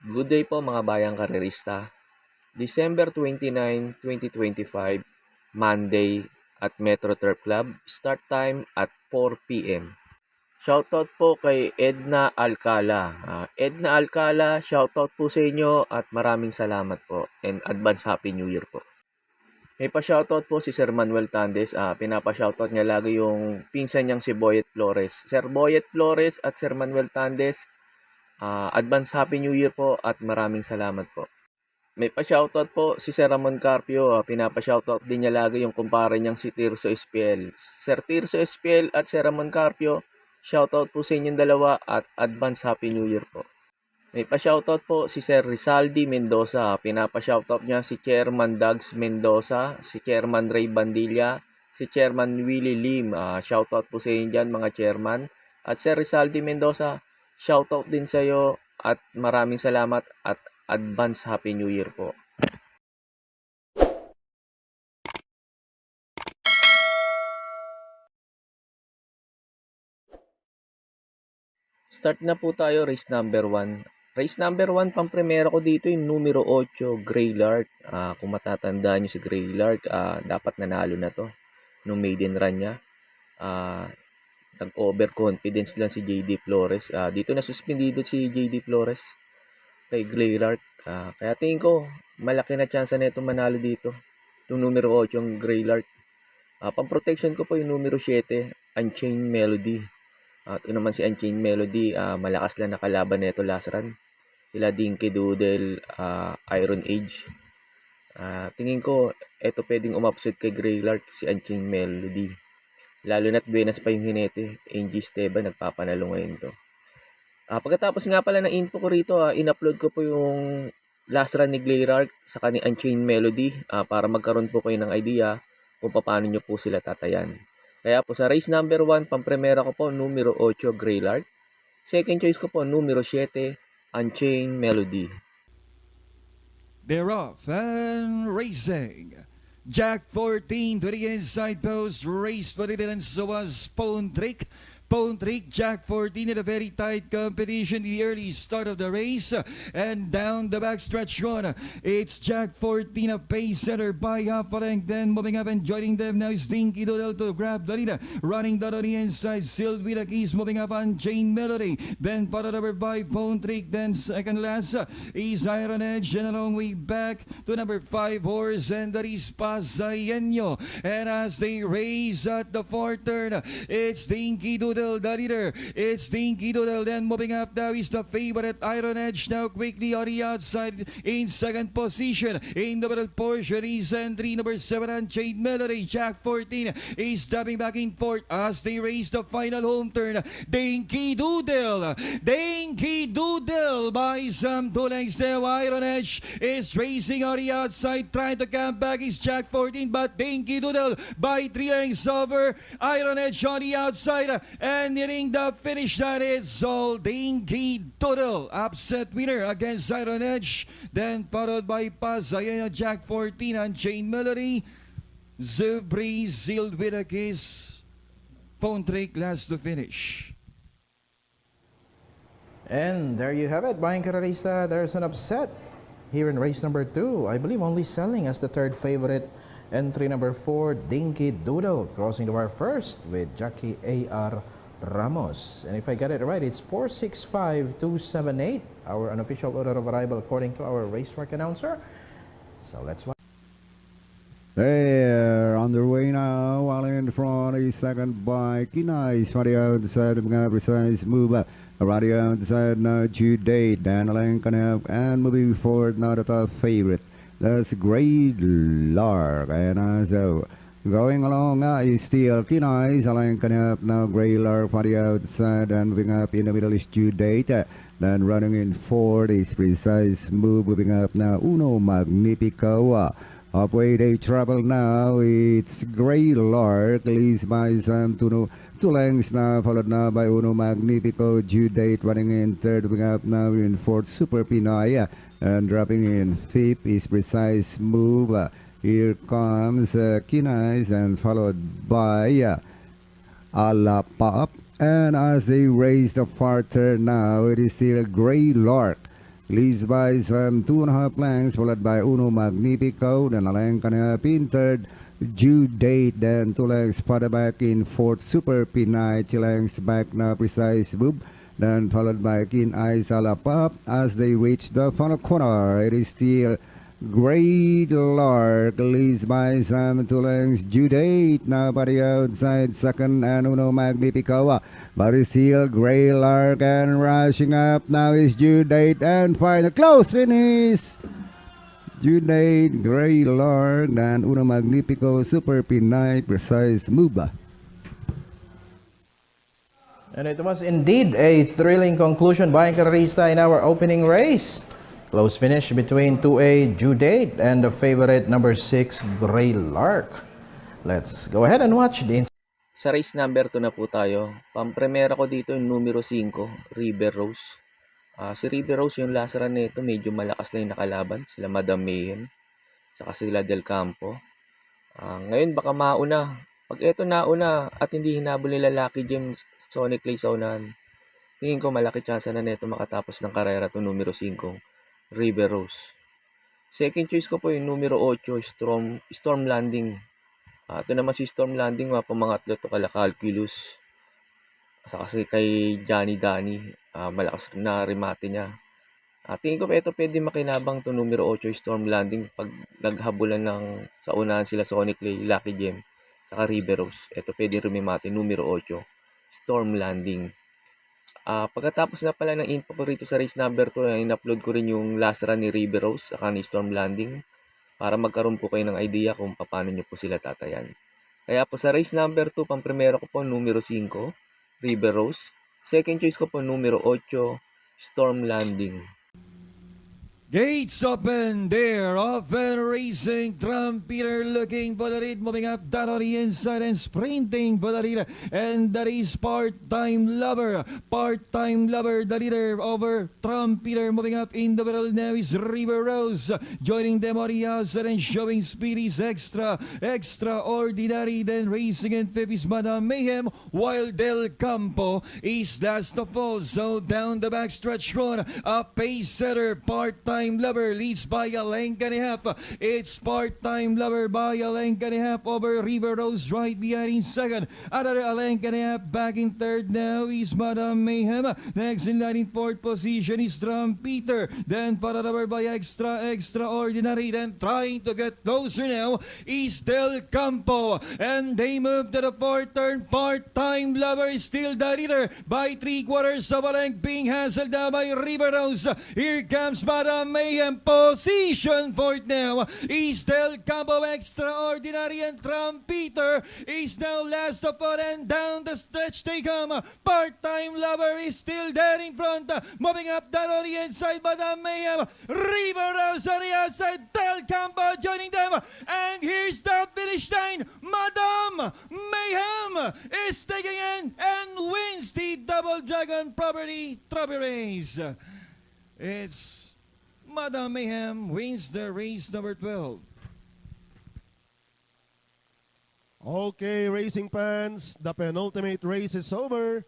Good day po mga bayang karerista. December 29, 2025, Monday at Metro Turf Club. Start time at 4 p.m. Shoutout po kay Edna Alcala. Edna Alcala, shoutout po sa inyo at maraming salamat po and advance Happy New Year po. May pa-shoutout po si Sir Manuel Tandes. Pinapa-shoutout niya lagi yung pinsan niyang si Boyet Flores. Sir Boyet Flores at Sir Manuel Tandes, advance Happy New Year po at maraming salamat po. May pa-shoutout po si Sir Ramon Carpio. Pinapa-shoutout din niya lagi yung kumpare niyang si Tirso SPL. Sir Tirso SPL at Sir Ramon Carpio, shoutout po sa inyong dalawa at advance Happy New Year po. May pa-shoutout po si Sir Rizaldi Mendoza. Pinapa-shoutout niya si Chairman Dags Mendoza, si Chairman Ray Bandilla, si Chairman Willie Lim. Shoutout po sa inyo dyan mga chairman. At Sir Rizaldi Mendoza, shoutout din sa iyo at maraming salamat at advance Happy New Year po. Start na po tayo, race number 1. Race number 1, pang-primera ko dito yung numero 8, Greylark. Kung matatandaan nyo si Greylark, dapat nanalo na to nung maiden run niya. Nag-overconfidence lang si JD Flores. Dito na suspendido si JD Flores kay Greylark. Kaya tingin ko, malaki na chance na ito manalo dito. Yung numero 8, yung Greylark. Pang-protection ko po yung numero 7, Unchained Melody. At ito naman si Unchained Melody, malakas lang nakalaban nito last run. Sila Dinky Doodle, Iron Age. Tingin ko, ito pwedeng umupset kay Greylark si Unchained Melody. Lalo na't buenas pa yung hinete. Angie Esteban, nagpapanalo ngayon to. Pagkatapos nga pala ng info ko rito, in-upload ko po yung last run ni Greylark sa kani Unchained Melody para magkaroon po kayo ng idea kung paano nyo po sila tatayan. Kaya po sa race number 1, pang-primera ko po, numero 8, Greylark. Second choice ko po, numero 7, Unchained Melody. They're off and racing. Jack 14 to the inside post. Race for the and so was Pontrick. Pontrick, Jack 14 in a very tight competition, the early start of the race, and down the backstretch run, it's Jack 14, a pace setter by Apaleng, then moving up and joining them now is Dinky Doodle to grab the lead, running down on the inside, sealed with the keys, moving up on Jane Melody, then followed over by Pontrick, then second last is Iron Edge, and a long way back to number 5 horse, and that is Pasayenyo, and as they race at the fourth turn, it's Dinky Doodle, the leader. It's Dinky Doodle. Then moving up now is the favorite Iron Edge. Now quickly on the outside in second position. In the middle portion is entry number 7 Unchained Melody. Jack 14 is stepping back in fourth as they race the final home turn. Dinky Doodle. Dinky Doodle by some 2 lengths now. Iron Edge is racing on the outside trying to come back is Jack 14 but Dinky Doodle by 3 lengths over. Iron Edge on the outside and nearing the finish that is all Dinky Doodle. Upset winner against Iron Edge. Then followed by Pasayenyo, Jack 14 and Jane Melody. Zubri sealed with a kiss. Pontrick last to finish. And there you have it, Bayang Karerista. There's an upset here in race number 2. I believe only selling as the third favorite. Entry number 4, Dinky Doodle, crossing the wire first with Jackie A.R. Ramos. And if I get it right, it's 465278, our unofficial order of arrival according to our racetrack announcer. So let's watch. They're underway now, while in front is second by Kinais, for the outside of the precise move. Around the outside now, Jude, Daniel and moving forward now the top favorite. That's Greylark, and so going along is still Kinais, coming up now Greylark for the outside, and moving up in the middle is Jude. Then running in fourth is Precise Move, moving up now Uno Magnifico. Halfway they travel now, it's Greylark, leads by some 2 lengths now, followed now by Uno Magnifico. Jude running in third, moving up now in fourth, Super Pinoy. And dropping in fifth is Precise Move. Here comes Kinais and followed by Ala Pop. And as they raise the far turn now, it is still Greylark leads by some 2.5 lengths, followed by Uno Magnifico, then Alain Canap in third, Due Date, then 2 lengths further back in fourth, Super Pinay, 2 lengths back na Precise Move, then followed by Keen Eyes Alapap. As they reach the final corner, it is still Great Lark leads by some 2 lengths. Due Date now by the outside second, and Uno Magnifico. But it's still Great Lark, and rushing up now is Due Date, and final close finish. Due Date, Great Lark, and Uno Magnifico, Super Pinay, Precise Move. And it was indeed a thrilling conclusion by Carrerista in our opening race. Close finish between 2A Due Date and the favorite number 6 Grey Lark. Let's go ahead and watch the Sa race number 2 na po tayo. Pampremera ko dito yung numero 5, River Rose. Si River Rose, yung last run nito, medyo malakas lang yung nakalaban. Sila Madam Mayhem, saka sila Del Campo. Ngayon baka mauna. Pag ito nauna at hindi hinabol nila Lucky James, Sonic Clay sa unahan, tingin ko malaki chance na nito makatapos ng karera to numero 5. River Rose. Second choice ko po yung numero 8, Storm Landing. Ito naman si Storm Landing, mapamangatlo to kala Calculus. Kasi kay Johnny Danny, malakas na remate niya. Tingin ko pa ito pwede makinabang to numero 8, Storm Landing. Pag naghabulan ng sa unahan sila Sonic Clay, Lucky Gem, saka River Rose. Ito pwede rumimate numero 8, Storm Landing. Pagkatapos na pala ng info ko rito sa race number 2, in-upload ko rin yung last run ni River Rose saka ni Storm Landing para magkaroon po kayo ng idea kung paano nyo po sila tatayan. Kaya po sa race number 2, pang-primero ko po numero 5, River Rose. Second choice ko po numero 8, Storm Landing. Gates open there, off and racing. Trumpeter looking for the lead, moving up down on the inside and sprinting for the lead. And that is Part-Time Lover. Part-Time Lover, the leader over Trumpeter, moving up in the middle. Now is River Rose joining them on the outside and showing speed is extraordinary. Then racing in fifth is Madam Mayhem, while Del Campo is last of all. So down the backstretch run, a pace setter, Part-Time Lover leads by a length and a half. It's Part-Time Lover by a length and a half over River Rose right behind in second. Another a length and a half back in third now is Madam Mayhem. Next in line in fourth position is Trumpeter. Then Paradabar by Extraordinary. Then trying to get closer now is Del Campo. And they move to the fourth turn. Part-Time Lover is still the leader by 3/4 of a length, being hassled down by River Rose. Here comes Madam Mayhem, position fourth now is Del Campo, Extraordinary, and Trumpeter is now last of all, and down the stretch they come. Part-Time Lover is still there in front, moving up down on the inside, Madam Mayhem, River Rose on the outside, Del Campo joining them, and here's the finish line. Madam Mayhem is taking in and wins the Double Dragon Property Trophy Race. It's Madam Mayhem wins the race number 12. Okay, racing fans, the penultimate race is over.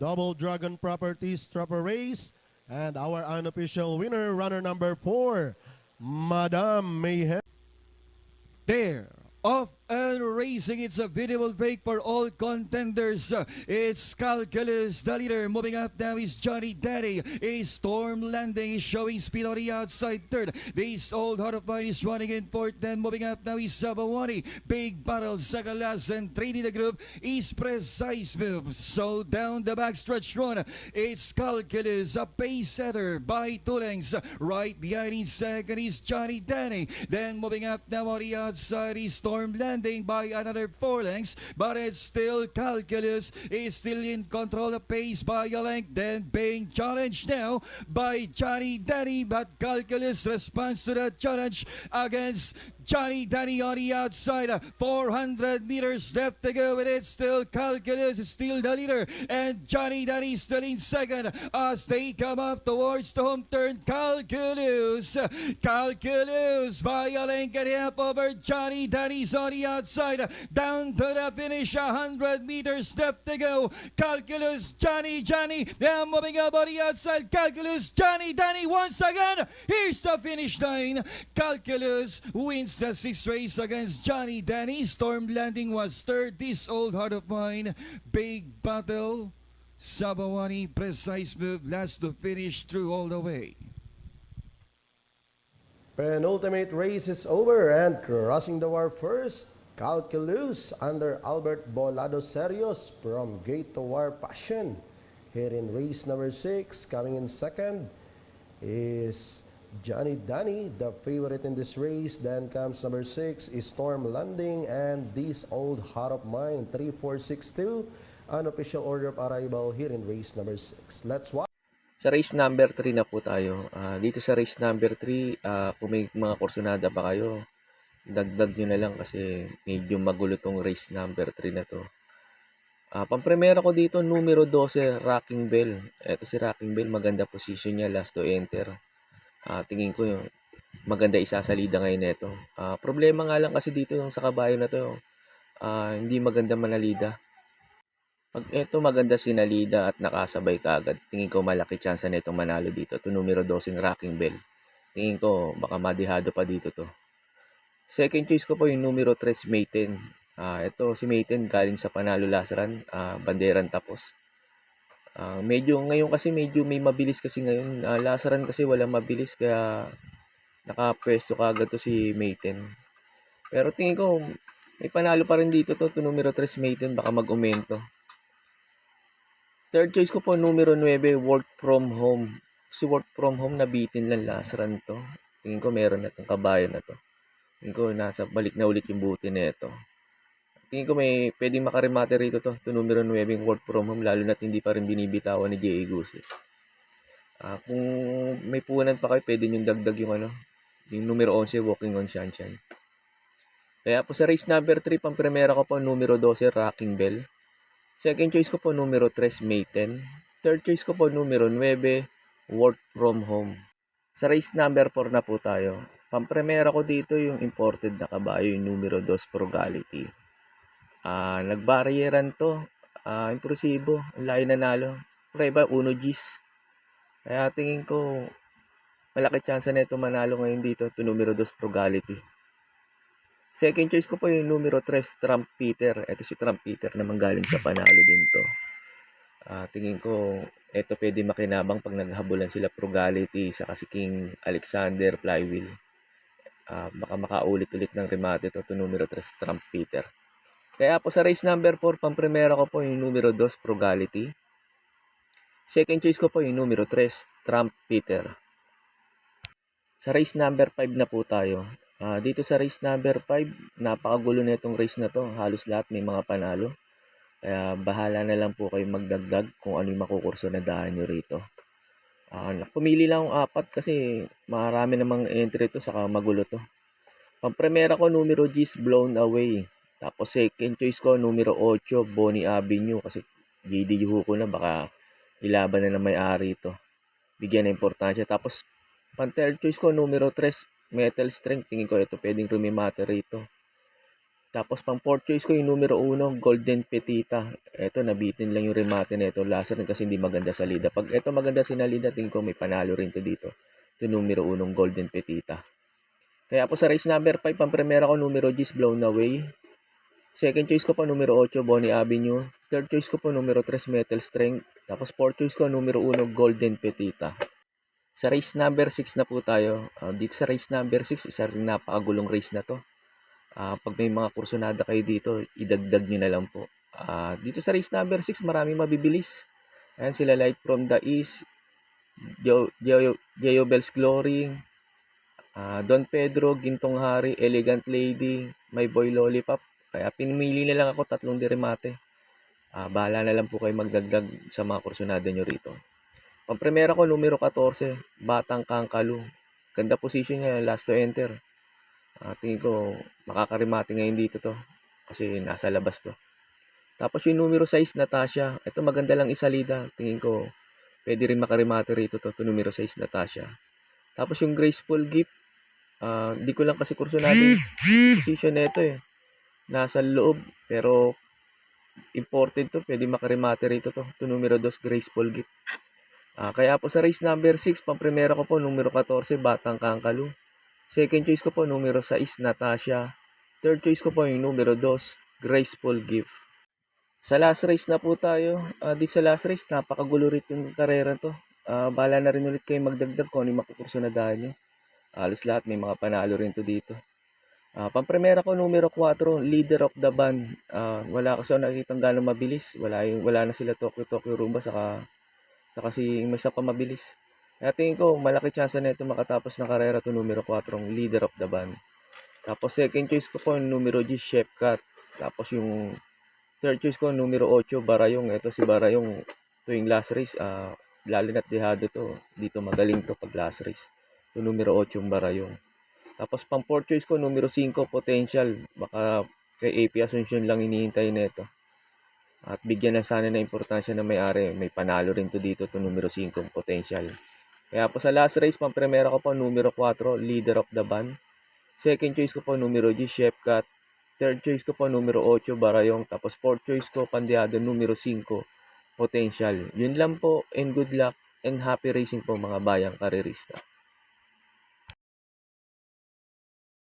Double Dragon Properties Trophy Race, and our unofficial winner, runner number 4, Madam Mayhem. There, off and racing. It's a beautiful break for all contenders. It's Calculus, the leader. Moving up now is Johnny Daddy. Is Storm Landing is showing speed on the outside third. This old heart of mine is running in fourth. Then moving up now is Sabawani. Big battle, second last, and three in the group is Precise Move. So down the backstretch run, it's Calculus, a pace setter by 2 lengths. Right behind in second is Johnny Daddy. Then moving up now on the outside is Storm Landing by another 4 lengths, but it's still Calculus is still in control of pace by a length, then being challenged now by Johnny Daddy, but Calculus responds to the challenge against Johnny Danny on the outside. 400 meters left to go, and it's still Calculus is still the leader, and Johnny Danny still in second as they come up towards the home turn. Calculus by a length and a half over Johnny Danny's on the the outside. Down to the finish, 100 meters left to go. Calculus, Johnny, they're moving up on the outside. Calculus, Johnny, Danny once again. Here's the finish line. Calculus wins the sixth race against Johnny, Danny. Storm Landing was third. This old heart of mine, big battle. Sabawani, precise move, last to finish through all the way. Penultimate race is over and crossing the wire first, Calculus under Albert Bolado Serios from Gate to Wire Passion. Here in race number 6, coming in second is Johnny Danny, the favorite in this race. Then comes number 6 is Storm Landing and This Old Heart of Mine, 3462. Unofficial order of arrival here in race number 6. Let's watch. Sa race number 3 na po tayo. Dito sa race number 3, kung may mga kursunada pa kayo, dagdag nyo na lang kasi medyo magulo tong race number 3 na to. Pampremera ko dito, numero 12, Rocking Bell. Ito si Rocking Bell, maganda position niya, last to enter. Tingin ko yung maganda isasalida ngayon nito. Problema nga lang kasi dito yung sa kabayo na to, hindi maganda manalida. Pag ito maganda sinalida at nakasabay kaagad, tingin ko malaki chance na itong manalo dito. Ito numero 12 Rocking Bell. Tingin ko baka madihado pa dito to. Second choice ko po yung numero 3 Mayten. Ito si Mayten galing sa Panalo Lasaran, Banderan Tapos. Medyo ngayon kasi medyo may mabilis kasi ngayon. Lasaran kasi walang mabilis kaya nakapwesto kaagad to si Mayten. Pero tingin ko may panalo pa rin dito to numero 3 Mayten, baka mag-umento. Third choice ko po, numero 9, Work From Home. Si Work From Home, nabitin lang Lasaran to. Tingin ko meron na itong kabayo na to. Tingin ko nasa balik na ulit yung buti na ito. Tingin ko may pwedeng makarimate rito to. Ito numero 9, Work From Home, lalo na't hindi pa rin binibitawan ni J.A. Gusi. Kung may punan pa kayo, pwede yung dagdag yung yung numero 11, Walking on Sunshine. Kaya po sa race number 3, pampremera ko po, numero 12, Rocking Bell. Second choice ko po numero 3, Mayten. Third choice ko po numero 9, Work From Home. Sa race number 4 na po tayo. Pampremera ko dito yung imported na kabayo, yung numero 2, Frugality. Nagbaryeran to. Impresibo. Ang layo nanalo. Prueba, 1 Gs. Kaya tingin ko malaki chance na ito manalo ngayon dito. Ito numero 2, Frugality. Second choice ko po yung numero 3, Trump Peter. Ito si Trump Peter naman galing sa Panalo din to. Tingin ko, ito pwede makinabang pag naghabulan sila Frugality sa si King Alexander Flywheel. Baka makaulit-ulit ng remate ito numero 3, Trump Peter. Kaya po sa race number 4, pampremera ko po yung numero 2, Frugality. Second choice ko po yung numero 3, Trump Peter. Sa race number 5 na po tayo. Dito sa race number 5, napakagulo na itong race na to. Halos lahat may mga panalo. Kaya bahala na lang po kayo magdagdag kung ano yung makukurso na daan nyo rito. Pumili lang akong 4 kasi marami namang entry to saka magulo to. Pampremera ko numero G's, Blown Away. Tapos second choice ko numero 8, Bonnie Avenue kasi JD Yuhuko na baka ilaban na may-ari ito. Bigyan ng importansya. Tapos pang third choice ko numero 3, Metal Strength. Tingin ko ito pwedeng rumimate rito. Tapos pang fourth choice ko yung numero 1, Golden Petita. Ito nabitin lang yung remate na ito. Laser kasi hindi maganda sa lida. Pag ito maganda sa lida, tingin ko may panalo rin to dito. Ito numero 1, Golden Petita. Kaya po sa race number 5, pampremera ko numero G's, Blown Away. Second choice ko po numero 8, Bonnie Avenue. Third choice ko po numero 3, Metal Strength. Tapos fourth choice ko numero 1, Golden Petita. Sa race number 6 na po tayo. Dito sa race number 6, isa rin napakagulong race na to. Pag may mga kursunada kayo dito, idagdag nyo na lang po. Dito sa race number 6, maraming mabibilis. Ayan sila, Light from the East, Jeobel's Glory, Don Pedro, Gintong Hari, Elegant Lady, My Boy Lollipop. Kaya pinimili na lang ako 3 diremate. Bahala na lang po kayo magdagdag sa mga kursunada nyo rito. Pampremera ko numero 14, Batang Kangkalu. Ganda position niya, last to enter. Tingin ko makakarimate ngayon dito to kasi nasa labas to. Tapos yung numero 6, Natasha. Ito maganda lang isalida. Tingin ko pwede rin makarimate rito to numero 6, Natasha. Tapos yung Graceful Gift. Di ko lang kasi kursunado yung position nito eh. nasa loob. Pero imported to, pwede makaremate rito to. Ito numero 2, Graceful Gift. Kaya po sa race number 6, pang-primera ko po numero 14, Batang Kangkalu. Second choice ko po numero 6, Natasha. Third choice ko po yung numero 2, Graceful Gift. Sa last race na po tayo. Di sa last race, napakagulo rin yung karera to. Bahala na rin ulit kayo magdagdag kung ano yung makukurso na dahil nyo. Halos lahat may mga panalo rin to dito. Pang-primera ko numero 4, Leader of the Band. Wala kasi ako nakikitang gano'ng mabilis. Wala na sila Tokyo Rumba saka si may isa pa mabilis. Kaya tingin ko malaki chance na ito makatapos ng karera to numero 4, Leader of the Band. Tapos second choice ko po numero G, Chefcat. Tapos yung third choice ko numero 8, Barayong. Ito si Barayong tuwing last race, lalo na't dehado to. Dito magaling to pag last race. Ito numero 8 yung Barayong. Tapos pang fourth choice ko numero 5, Potential. Baka kay AP Asuncion lang hinihintay nito. At bigyan na sana ng importansya na may-ari. May panalo rin to dito, to numero 5, Potential. Kaya po sa last race, pang-primera ko po numero 4, Leader of the Band. Second choice ko po numero G, Chefcat. Third choice ko po numero 8, Barayong. Tapos fourth choice ko, pandiado, numero 5, Potential. Yun lang po, and good luck and happy racing po mga bayang karerista.